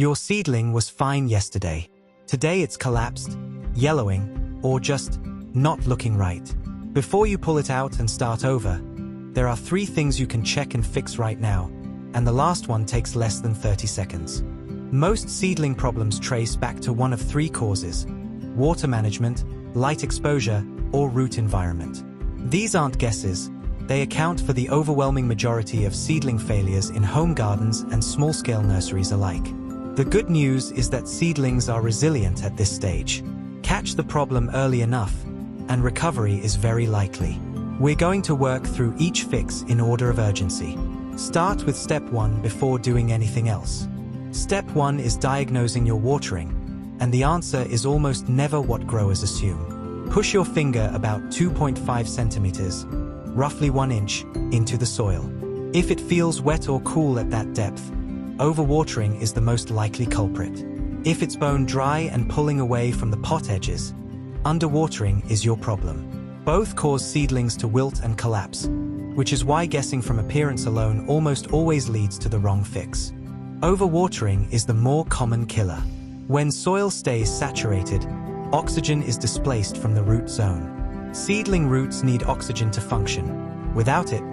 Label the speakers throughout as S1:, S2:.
S1: Your seedling was fine yesterday. Today it's collapsed, yellowing, or just not looking right. Before you pull it out and start over, there are 3 things you can check and fix right now, and the last one takes less than 30 seconds. Most seedling problems trace back to one of 3 causes: water management, light exposure, or root environment. These aren't guesses. They account for the overwhelming majority of seedling failures in home gardens and small-scale nurseries alike. The good news is that seedlings are resilient at this stage. Catch the problem early enough, and recovery is very likely. We're going to work through each fix in order of urgency. Start with step 1 before doing anything else. Step 1 is diagnosing your watering, and the answer is almost never what growers assume. Push your finger about 2.5 centimeters, roughly 1 inch, into the soil. If it feels wet or cool at that depth, overwatering is the most likely culprit. If it's bone dry and pulling away from the pot edges, underwatering is your problem. Both cause seedlings to wilt and collapse, which is why guessing from appearance alone almost always leads to the wrong fix. Overwatering is the more common killer. When soil stays saturated, oxygen is displaced from the root zone. Seedling roots need oxygen to function. Without it,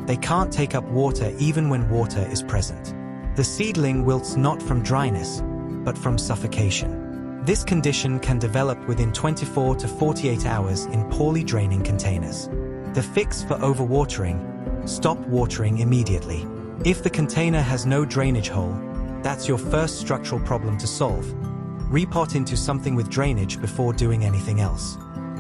S1: they can't take up water even when water is present. The seedling wilts not from dryness, but from suffocation. This condition can develop within 24 to 48 hours in poorly draining containers. The fix for overwatering: stop watering immediately. If the container has no drainage hole, that's your first structural problem to solve. Repot into something with drainage before doing anything else.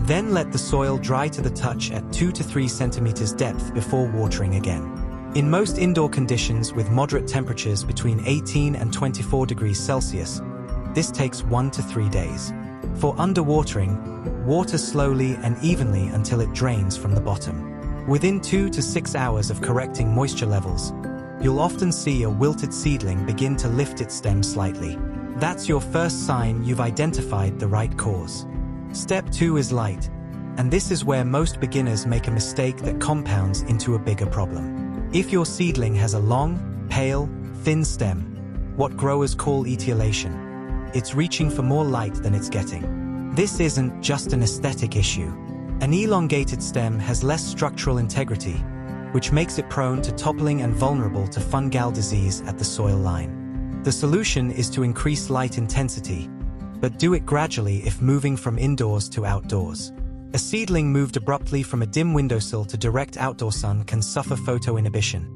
S1: Then let the soil dry to the touch at 2 to 3 centimeters depth before watering again. In most indoor conditions with moderate temperatures between 18 and 24 degrees Celsius, this takes 1 to 3 days. For underwatering, water slowly and evenly until it drains from the bottom. Within 2 to 6 hours of correcting moisture levels, you'll often see a wilted seedling begin to lift its stem slightly. That's your first sign you've identified the right cause. Step 2 is light, and this is where most beginners make a mistake that compounds into a bigger problem. If your seedling has a long, pale, thin stem, what growers call etiolation, it's reaching for more light than it's getting. This isn't just an aesthetic issue. An elongated stem has less structural integrity, which makes it prone to toppling and vulnerable to fungal disease at the soil line. The solution is to increase light intensity, but do it gradually if moving from indoors to outdoors. A seedling moved abruptly from a dim windowsill to direct outdoor sun can suffer photoinhibition,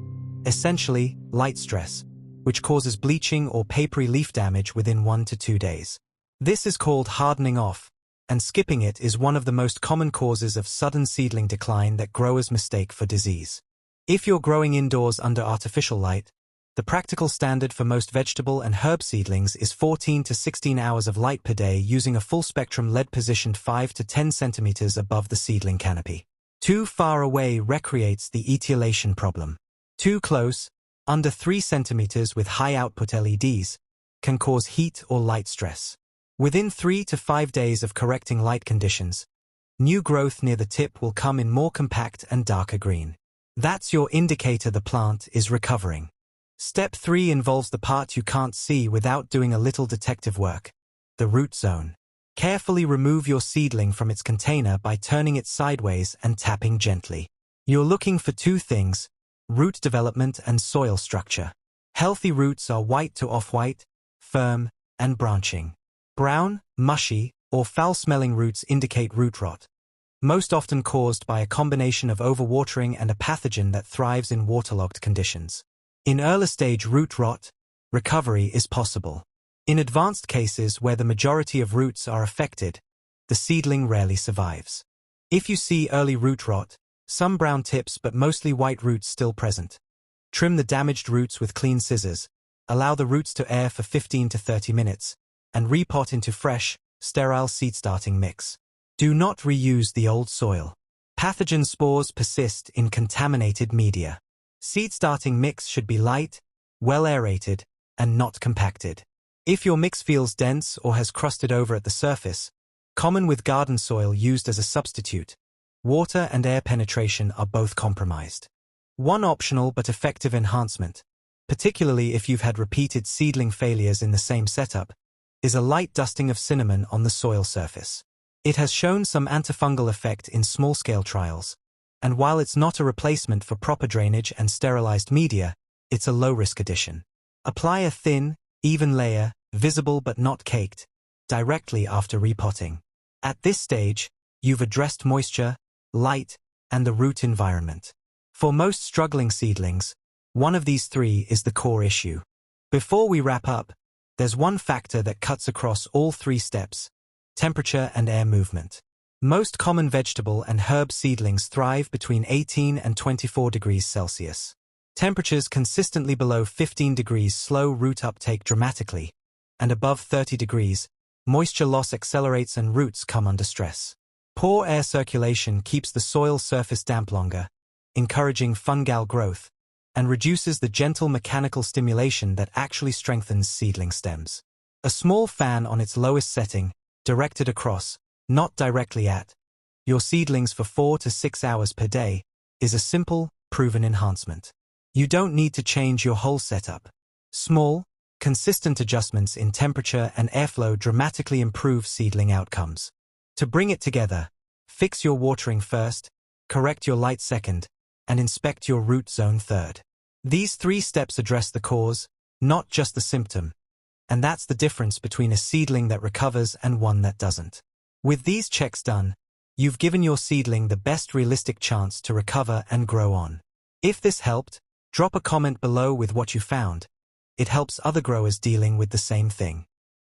S1: essentially light stress, which causes bleaching or papery leaf damage within 1 to 2 days. This is called hardening off, and skipping it is one of the most common causes of sudden seedling decline that growers mistake for disease. If you're growing indoors under artificial light, the practical standard for most vegetable and herb seedlings is 14 to 16 hours of light per day using a full-spectrum LED positioned 5 to 10 centimeters above the seedling canopy. Too far away recreates the etiolation problem. Too close, under 3 centimeters with high output LEDs, can cause heat or light stress. Within 3 to 5 days of correcting light conditions, new growth near the tip will come in more compact and darker green. That's your indicator the plant is recovering. Step 3 involves the part you can't see without doing a little detective work: the root zone. Carefully remove your seedling from its container by turning it sideways and tapping gently. You're looking for 2 things: root development and soil structure. Healthy roots are white to off-white, firm, and branching. Brown, mushy, or foul-smelling roots indicate root rot, most often caused by a combination of overwatering and a pathogen that thrives in waterlogged conditions. In early-stage root rot, recovery is possible. In advanced cases where the majority of roots are affected, the seedling rarely survives. If you see early root rot, some brown tips but mostly white roots still present, trim the damaged roots with clean scissors, allow the roots to air for 15 to 30 minutes, and repot into fresh, sterile seed-starting mix. Do not reuse the old soil. Pathogen spores persist in contaminated media. Seed-starting mix should be light, well aerated, and not compacted. If your mix feels dense or has crusted over at the surface, common with garden soil used as a substitute, water and air penetration are both compromised. One optional but effective enhancement: particularly if you've had repeated seedling failures in the same setup, is a light dusting of cinnamon on the soil surface. It has shown some antifungal effect in small-scale trials, and while it's not a replacement for proper drainage and sterilized media, it's a low-risk addition. Apply a thin, even layer, visible but not caked, directly after repotting. At this stage, you've addressed moisture, light, and the root environment. For most struggling seedlings, one of these three is the core issue. Before we wrap up, there's one factor that cuts across all three steps: temperature and air movement. Most common vegetable and herb seedlings thrive between 18 and 24 degrees Celsius. Temperatures consistently below 15 degrees slow root uptake dramatically, and above 30 degrees, moisture loss accelerates and roots come under stress. Poor air circulation keeps the soil surface damp longer, encouraging fungal growth, and reduces the gentle mechanical stimulation that actually strengthens seedling stems. A small fan on its lowest setting, directed across, not directly at, your seedlings for 4 to 6 hours per day, is a simple, proven enhancement. You don't need to change your whole setup. Small, consistent adjustments in temperature and airflow dramatically improve seedling outcomes. To bring it together, fix your watering first, correct your light second, and inspect your root zone third. These 3 steps address the cause, not just the symptom, and that's the difference between a seedling that recovers and one that doesn't. With these checks done, you've given your seedling the best realistic chance to recover and grow on. If this helped, drop a comment below with what you found. It helps other growers dealing with the same thing.